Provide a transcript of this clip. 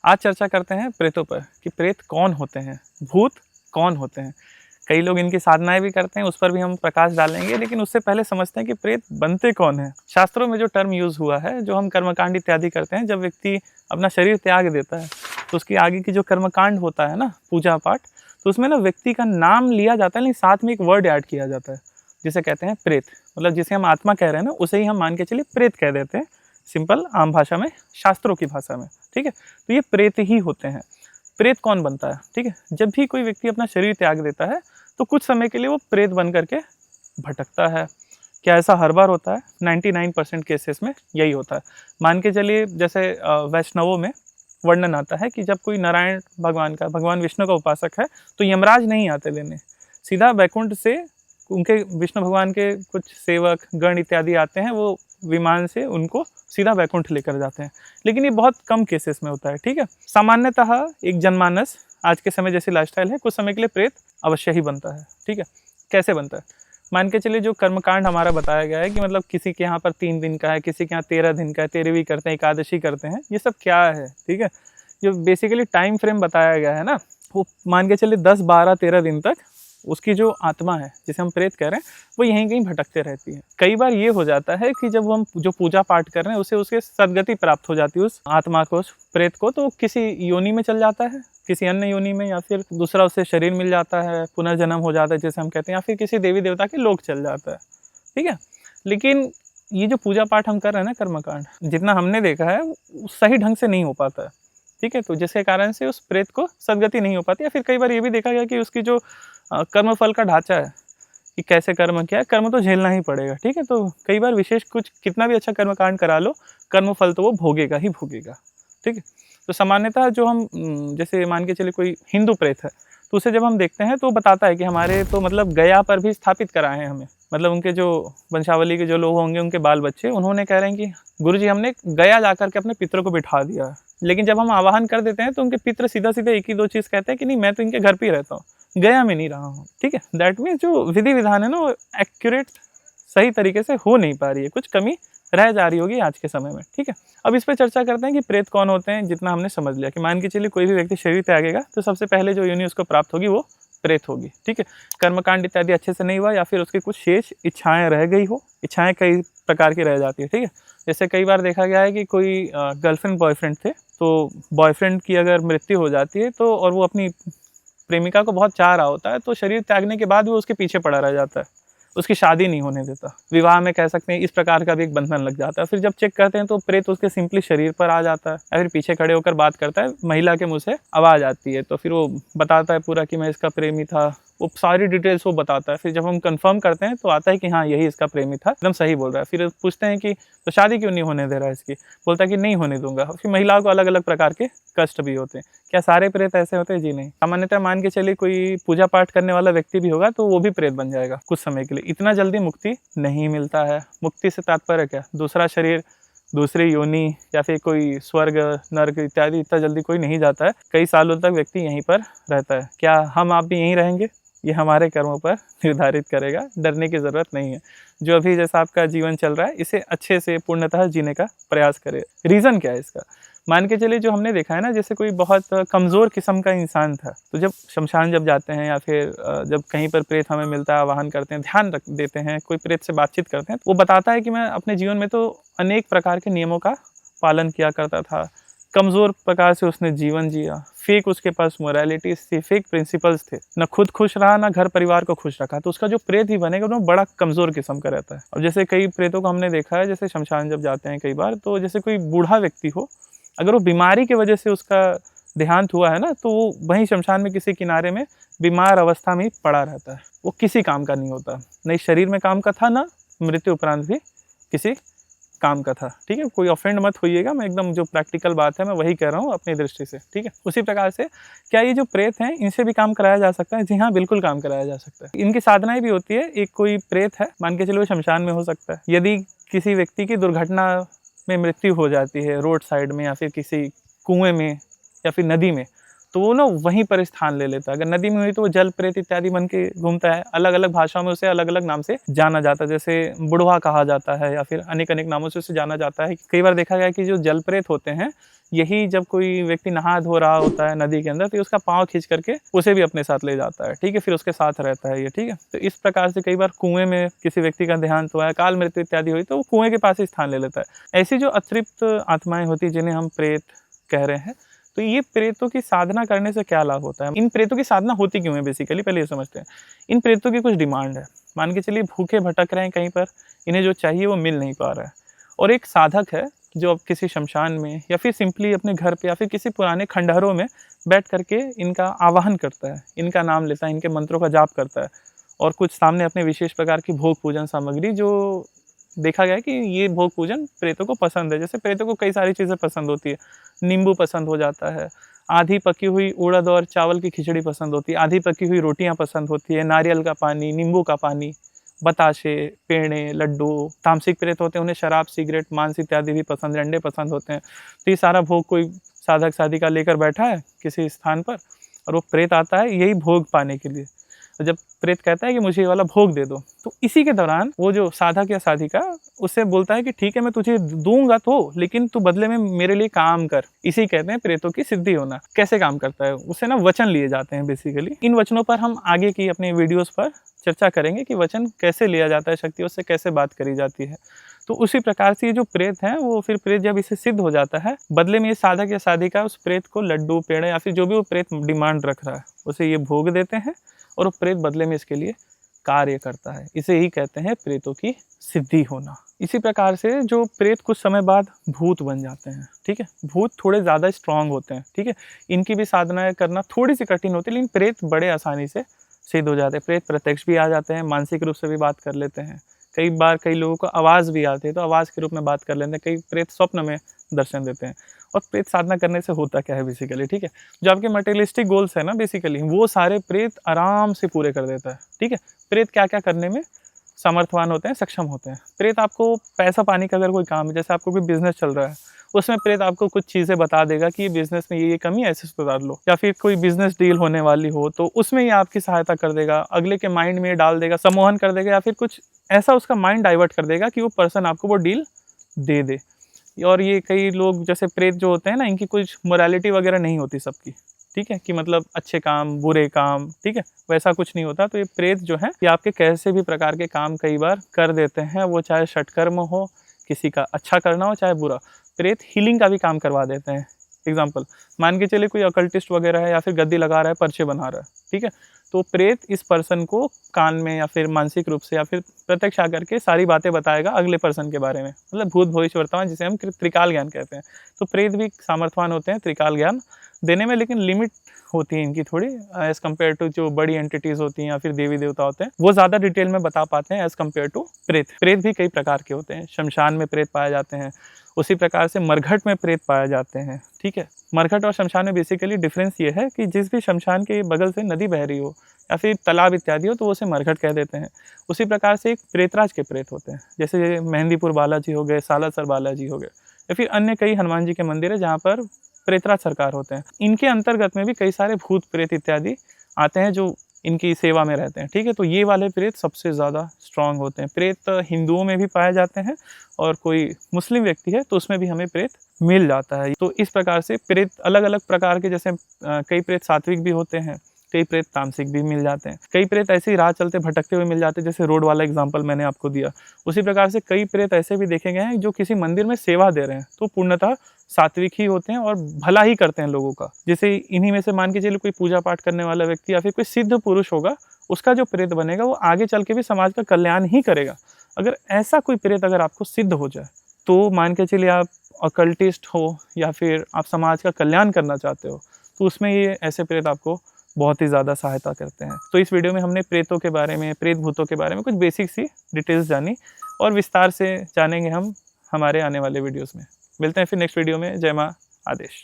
आज चर्चा करते हैं प्रेतों पर कि प्रेत कौन होते हैं, भूत कौन होते हैं। कई लोग इनकी साधनाएं भी करते हैं, उस पर भी हम प्रकाश डालेंगे, लेकिन उससे पहले समझते हैं कि प्रेत बनते कौन हैं। शास्त्रों में जो टर्म यूज हुआ है, जो हम कर्मकांड इत्यादि करते हैं, जब व्यक्ति अपना शरीर त्याग देता है तो उसकी आगे की जो कर्मकांड होता है ना, पूजा पाठ, तो उसमें ना व्यक्ति का नाम लिया जाता है, लेकिन साथ में एक वर्ड ऐड किया जाता है जिसे कहते हैं प्रेत। मतलब जिसे हम आत्मा कह रहे हैं ना, उसे ही हम मान के चलिए प्रेत कह देते हैं, सिंपल आम भाषा में, शास्त्रों की भाषा में। ठीक है, तो ये प्रेत ही होते हैं। प्रेत कौन बनता है? ठीक है, जब भी कोई व्यक्ति अपना शरीर त्याग देता है तो कुछ समय के लिए वो प्रेत बन करके भटकता है। क्या ऐसा हर बार होता है? 99% केसेस में यही होता है। मान के चलिए जैसे वैष्णवों में वर्णन आता है कि जब कोई नारायण भगवान का, भगवान विष्णु का उपासक है, तो यमराज नहीं आते लेने, सीधा बैकुंठ से उनके विष्णु भगवान के कुछ सेवक गण इत्यादि आते हैं, वो विमान से उनको सीधा बैकुंठ लेकर जाते हैं। लेकिन ये बहुत कम केसेस में होता है। ठीक है, सामान्यतः एक जनमानस आज के समय जैसी लाइफस्टाइल है, कुछ समय के लिए प्रेत अवश्य ही बनता है। ठीक है, कैसे बनता है? मान के चलिए जो कर्मकांड हमारा बताया गया है कि मतलब किसी के यहाँ पर 3 दिन का है, किसी के यहाँ 13 दिन का है, 13वीं करते हैं, एकादशी करते हैं, ये सब क्या है? ठीक है, जो बेसिकली टाइम फ्रेम बताया गया है ना, वो मान के चलिए 10, 12, 13 दिन तक उसकी जो आत्मा है, जिसे हम प्रेत कह रहे हैं, वो यहीं कहीं भटकते रहती है। कई बार ये हो जाता है कि जब हम जो पूजा पाठ कर रहे हैं उसे उसके सदगति प्राप्त हो जाती है उस आत्मा को, उस प्रेत को, तो किसी योनि में चल जाता है, किसी अन्य योनि में, या फिर दूसरा उसे शरीर मिल जाता है, पुनर्जन्म हो जाता है जैसे हम कहते हैं, या फिर किसी देवी देवता के लोक चल जाता है। ठीक है, लेकिन ये जो पूजा पाठ हम कर रहे हैं ना, कर्मकांड, जितना हमने देखा है सही ढंग से नहीं हो पाता है। ठीक है, तो जिसके कारण से उस प्रेत को सदगति नहीं हो पाती। या फिर कई बार ये भी देखा गया कि उसकी जो कर्म फल का ढांचा है कि कैसे कर्म किया है, कर्म तो झेलना ही पड़ेगा। ठीक है, तो कई बार विशेष कुछ कितना भी अच्छा कर्मकांड करा लो, कर्म फल तो वो भोगेगा ही भोगेगा। ठीक है, तो सामान्यतः जो हम जैसे मान के चले कोई हिंदू प्रेत है, तो उसे जब हम देखते हैं तो बताता है कि हमारे तो मतलब गया पर भी स्थापित कराए हैं हमें, मतलब उनके जो वंशावली के जो लोग होंगे, उनके बाल बच्चे, उन्होंने कह रहे हैं कि गुरुजी हमने गया जाकर के अपने पितरों को बिठा दिया है। लेकिन जब हम आवाहन कर देते हैं तो उनके पितर सीधा सीधा एक ही दो चीज़ कहते हैं कि नहीं, मैं तो इनके घर पे ही रहता हूँ, गया में नहीं रहा हूँ। ठीक है, दैट मीन्स जो विधि विधान है ना, वो एक्यूरेट सही तरीके से हो नहीं पा रही है, कुछ कमी रह जा रही होगी आज के समय में। ठीक है, अब इस पर चर्चा करते हैं कि प्रेत कौन होते हैं। जितना हमने समझ लिया कि मान के चलिए कोई भी व्यक्ति शरीर त्यागेगा तो सबसे पहले जो योनि उसको प्राप्त होगी वो प्रेत होगी। ठीक है, कर्मकांड इत्यादि अच्छे से नहीं हुआ, या फिर उसकी कुछ शेष इच्छाएं रह गई हो, इच्छाएं कई प्रकार की रह जाती है। ठीक है, जैसे कई बार देखा गया है कि कोई गर्लफ्रेंड बॉयफ्रेंड थे, तो बॉयफ्रेंड की अगर मृत्यु हो जाती है तो, और वो अपनी प्रेमिका को बहुत चाह रहा होता है, तो शरीर त्यागने के बाद वो उसके पीछे पड़ा रह जाता है, उसकी शादी नहीं होने देता। विवाह में कह सकते हैं इस प्रकार का भी एक बंधन लग जाता है। फिर जब चेक करते हैं तो प्रेत उसके सिंपली शरीर पर आ जाता है, या फिर पीछे खड़े होकर बात करता है, महिला के मुंह से आवाज आती है, तो फिर वो बताता है पूरा कि मैं इसका प्रेमी था, वो सारी डिटेल्स वो बताता है। फिर जब हम कंफर्म करते हैं तो आता है कि हाँ यही इसका प्रेमी था, एकदम सही बोल रहा है। फिर पूछते हैं कि तो शादी क्यों नहीं होने दे रहा है इसकी? बोलता है कि नहीं होने दूंगा। फिर महिलाओं को अलग अलग प्रकार के कष्ट भी होते हैं। क्या सारे प्रेत ऐसे होते हैं? जी नहीं। सामान्यतः मान के चलिए कोई पूजा पाठ करने वाला व्यक्ति भी होगा तो वो भी प्रेत बन जाएगा कुछ समय के लिए। इतना जल्दी मुक्ति नहीं मिलता है। मुक्ति से तात्पर्य क्या? दूसरा शरीर, दूसरी योनि, या फिर कोई स्वर्ग नर्क इत्यादि, इतना जल्दी कोई नहीं जाता है। कई सालों तक व्यक्ति यहीं पर रहता है। क्या हम आप भी यहीं रहेंगे? ये हमारे कर्मों पर निर्धारित करेगा, डरने की ज़रूरत नहीं है। जो अभी जैसा आपका जीवन चल रहा है इसे अच्छे से पूर्णतः जीने का प्रयास करें। रीज़न क्या है इसका? मान के चलिए जो हमने देखा है ना, जैसे कोई बहुत कमज़ोर किस्म का इंसान था, तो जब शमशान जब जाते हैं, या फिर जब कहीं पर प्रेत हमें मिलता है, आवाहन करते हैं, ध्यान रख देते हैं, कोई प्रेत से बातचीत करते हैं, वो बताता है कि मैं अपने जीवन में तो अनेक प्रकार के नियमों का पालन किया करता था, कमज़ोर प्रकार से उसने जीवन जिया, फेक उसके पास मोरालिटीज़ थी, फेक प्रिंसिपल्स थे, ना खुद खुश रहा ना घर परिवार को खुश रखा, तो उसका जो प्रेत ही बनेगा वो बड़ा कमज़ोर किस्म का रहता है। अब जैसे कई प्रेतों को हमने देखा है, जैसे शमशान जब जाते हैं कई बार, तो जैसे कोई बूढ़ा व्यक्ति हो, अगर वो बीमारी की वजह से उसका देहांत हुआ है ना, तो वो वहीं शमशान में किसी किनारे में बीमार अवस्था में ही पड़ा रहता है। वो किसी काम का नहीं होता, नहीं शरीर में काम का था, ना मृत्यु उपरांत भी किसी काम का था। ठीक है, कोई ऑफेंड मत होइएगा, मैं एकदम जो प्रैक्टिकल बात है मैं वही कह रहा हूँ अपनी दृष्टि से। ठीक है, उसी प्रकार से क्या ये जो प्रेत हैं इनसे भी काम कराया जा सकता है? जी हाँ, बिल्कुल काम कराया जा सकता है। इनकी साधनाएं भी होती है। एक कोई प्रेत है, मान के चलो शमशान में हो सकता है, यदि किसी व्यक्ति की दुर्घटना में मृत्यु हो जाती है रोड साइड में, या फिर किसी कुएं में, या फिर नदी में, तो वो ना वहीं पर स्थान ले लेता है। अगर नदी में हुई तो वो जल प्रेत इत्यादि बन के घूमता है। अलग-अलग भाषाओं में उसे अलग-अलग नाम से जाना जाता है, जैसे बुढ़वा कहा जाता है या फिर अनेक-अनेक नामों से उसे जाना जाता है। कई बार देखा गया है कि जो जल प्रेत होते हैं, यही जब कोई व्यक्ति नहा धो रहा होता है नदी के अंदर, तो उसका पाँव खींच करके उसे भी अपने साथ ले जाता है, ठीक है? फिर उसके साथ रहता है ये, ठीक है? तो इस प्रकार से कई बार कुएँ में किसी व्यक्ति का देहांत हुआ है, अकाल मृत्यु इत्यादि हुई, तो वो कुएँ के पास ही स्थान ले लेता है। ऐसी जो अतृप्त आत्माएँ होती हैं, जिन्हें हम प्रेत कह रहे हैं, तो ये प्रेतों की साधना करने से क्या लाभ होता है? इन प्रेतों की साधना होती क्यों है बेसिकली, पहले ये समझते हैं। इन प्रेतों की कुछ डिमांड है। मान के चलिए भूखे भटक रहे हैं कहीं पर, इन्हें जो चाहिए वो मिल नहीं पा रहा है, और एक साधक है जो अब किसी शमशान में या फिर सिंपली अपने घर पे या फिर किसी पुराने खंडहरों में बैठ करके इनका आवाहन करता है, इनका नाम लेता है, इनके मंत्रों का जाप करता है, और कुछ सामने अपने विशेष प्रकार की भोग पूजन सामग्री, जो देखा गया है कि ये भोग पूजन प्रेतों को पसंद है। जैसे प्रेतों को कई सारी चीज़ें पसंद होती है, नींबू पसंद हो जाता है, आधी पकी हुई उड़द और चावल की खिचड़ी पसंद होती है, आधी पकी हुई रोटियां पसंद होती है, नारियल का पानी, नींबू का पानी, बताशे, पेड़े, लड्डू। तामसिक प्रेत होते हैं, उन्हें शराब, सिगरेट, मांस इत्यादि भी पसंद, अंडे पसंद होते हैं। तो ये सारा भोग कोई साधक साधिका लेकर बैठा है किसी स्थान पर, और वो प्रेत आता है यही भोग पाने के लिए। तो जब प्रेत कहता है कि मुझे ये वाला भोग दे दो, तो इसी के दौरान वो जो साधक या साधिका उससे बोलता है कि ठीक है मैं तुझे दूंगा तो, लेकिन तू बदले में मेरे लिए काम कर। इसी कहते हैं प्रेतों की सिद्धि होना। कैसे काम करता है, उससे ना वचन लिए जाते हैं बेसिकली। इन वचनों पर हम आगे की अपनी वीडियोस पर चर्चा करेंगे कि वचन कैसे लिया जाता है, शक्तियों से कैसे बात करी जाती है। तो उसी प्रकार से ये जो प्रेत है, वो फिर प्रेत जब इसे सिद्ध हो जाता है, बदले में ये साधक या साधिका उस प्रेत को लड्डू, पेड़े या फिर जो भी वो प्रेत डिमांड रख रहा है उसे ये भोग देते हैं, और वो प्रेत बदले में इसके लिए कार्य करता है। इसे ही कहते हैं प्रेतों की सिद्धि होना। इसी प्रकार से जो प्रेत कुछ समय बाद भूत बन जाते हैं, ठीक है? भूत थोड़े ज़्यादा स्ट्रांग होते हैं, ठीक है? इनकी भी साधनाएं करना थोड़ी सी कठिन होती है, लेकिन प्रेत बड़े आसानी से सिद्ध हो जाते हैं। प्रेत प्रत्यक्ष भी आ जाते हैं, मानसिक रूप से भी बात कर लेते हैं। कई बार कई लोगों को आवाज़ भी आती है, तो आवाज़ के रूप में बात कर लेते हैं। कई प्रेत स्वप्न में दर्शन देते हैं। और प्रेत साधना करने से होता क्या है बेसिकली, ठीक है? जो आपके मटेरियलिस्टिक गोल्स है ना बेसिकली, वो सारे प्रेत आराम से पूरे कर देता है, ठीक है? प्रेत क्या-क्या करने में समर्थवान होते हैं, सक्षम होते हैं। प्रेत आपको पैसा पाने का अगर कोई काम है, जैसे आपको कोई बिज़नेस चल रहा है, उसमें प्रेत आपको कुछ चीज़ें बता देगा कि ये बिज़नेस में ये कमी है, ऐसे सुधार लो। या फिर कोई बिज़नेस डील होने वाली हो, तो उसमें ये आपकी सहायता कर देगा, अगले के माइंड में ये डाल देगा, सम्मोहन कर देगा, या फिर कुछ ऐसा उसका माइंड डाइवर्ट कर देगा कि वो पर्सन आपको वो डील दे दे। और ये कई लोग जैसे प्रेत जो होते हैं ना, इनकी कुछ मोरालिटी वगैरह नहीं होती सबकी, ठीक है? कि मतलब अच्छे काम, बुरे काम, ठीक है? वैसा कुछ नहीं होता। तो ये प्रेत जो है, ये आपके कैसे भी प्रकार के काम कई बार कर देते हैं, वो चाहे षटकर्म हो, किसी का अच्छा करना हो, चाहे बुरा। प्रेत हीलिंग का भी काम करवा देते हैं। एग्जाम्पल, मान के चलिए कोई अकल्टिस्ट वगैरह है या फिर गद्दी लगा रहा है, पर्चे बना रहा है, ठीक है? तो प्रेत इस पर्सन को कान में या फिर मानसिक रूप से या फिर प्रत्यक्ष आकर के सारी बातें बताएगा अगले पर्सन के बारे में, मतलब भूत भविष्य वर्तमान, जिसे हम त्रिकाल ज्ञान कहते हैं। तो प्रेत भी सामर्थवान होते हैं त्रिकाल ज्ञान देने में, लेकिन लिमिट होती है इनकी थोड़ी, एज़ कम्पेयर टू जो बड़ी एंटिटीज़ होती हैं या फिर देवी देवता होते हैं, वो ज़्यादा डिटेल में बता पाते हैं एज़ कम्पेयर टू प्रेत। प्रेत भी कई प्रकार के होते हैं। शमशान में प्रेत पाए जाते हैं, उसी प्रकार से मरघट में प्रेत पाए जाते हैं, ठीक है? मरघट और शमशान में बेसिकली डिफरेंस ये है कि जिस भी शमशान के बगल से नदी बह रही हो या फिर तालाब इत्यादि हो, तो वो उसे मरघट कह देते हैं। उसी प्रकार से एक प्रेतराज के प्रेत होते हैं, जैसे मेहंदीपुर बालाजी हो गए, सालासर बालाजी हो गए, या फिर अन्य कई हनुमान जी के मंदिर है जहाँ पर प्रेतराज सरकार होते हैं। इनके अंतर्गत में भी कई सारे भूत प्रेत इत्यादि आते हैं जो इनकी सेवा में रहते हैं, ठीक है? तो ये वाले प्रेत सबसे ज़्यादा स्ट्रांग होते हैं। प्रेत हिंदुओं में भी पाए जाते हैं, और कोई मुस्लिम व्यक्ति है तो उसमें भी हमें प्रेत मिल जाता है। तो इस प्रकार से प्रेत अलग अलग प्रकार के, जैसे कई प्रेत सात्विक भी होते हैं, कई प्रेत तामसिक भी मिल जाते हैं, कई प्रेत ऐसे ही राह चलते भटकते हुए मिल जाते हैं, जैसे रोड वाला एग्जांपल मैंने आपको दिया। उसी प्रकार से कई प्रेत ऐसे भी देखे गए हैं जो किसी मंदिर में सेवा दे रहे हैं, तो पूर्णतः सात्विक ही होते हैं और भला ही करते हैं लोगों का। जैसे इन्हीं में से मान के चलिए कोई पूजा पाठ करने वाला व्यक्ति या फिर कोई सिद्ध पुरुष होगा, उसका जो प्रेत बनेगा वो आगे चल के भी समाज का कल्याण ही करेगा। अगर ऐसा कोई प्रेत अगर आपको सिद्ध हो जाए, तो मान के चलिए आप अकल्टिस्ट हो या फिर आप समाज का कल्याण करना चाहते हो, तो उसमें ये ऐसे प्रेत आपको बहुत ही ज़्यादा सहायता करते हैं। तो इस वीडियो में हमने प्रेतों के बारे में, प्रेत भूतों के बारे में कुछ बेसिक सी डिटेल्स जानी, और विस्तार से जानेंगे हम हमारे आने वाले वीडियोस में। मिलते हैं फिर नेक्स्ट वीडियो में। जय माँ आदेश।